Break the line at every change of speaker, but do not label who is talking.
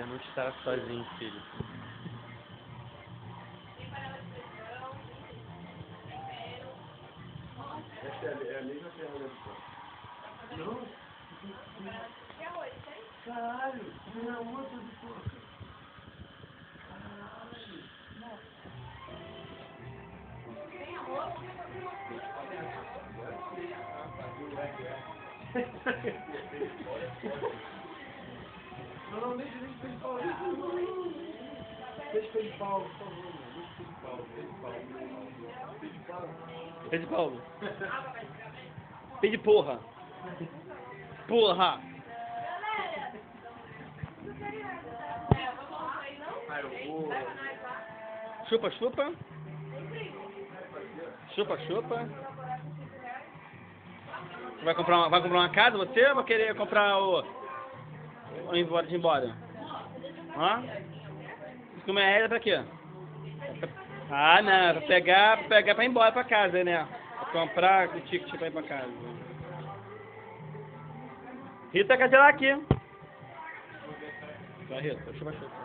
Você não está sozinho, filho.
Essa é a mesma perna do pão. Não? Caralho, não é outra do pão. Não, deixa de pau. Deixa de pau, por favor. Deixa de pau.
Pede Paulo. Pede porra. Porra.
Ah, eu vou.
Chupa, chupa. Chupa, chupa. Vai comprar uma casa você ou vai querer comprar o ir embora? Hã? R$5 pra quê? Ah, não, pra pegar pra ir embora pra casa, né? Pra comprar o ticket pra ir pra casa. Rita quer tirar aqui. Vai, Rita, chupa, chupa.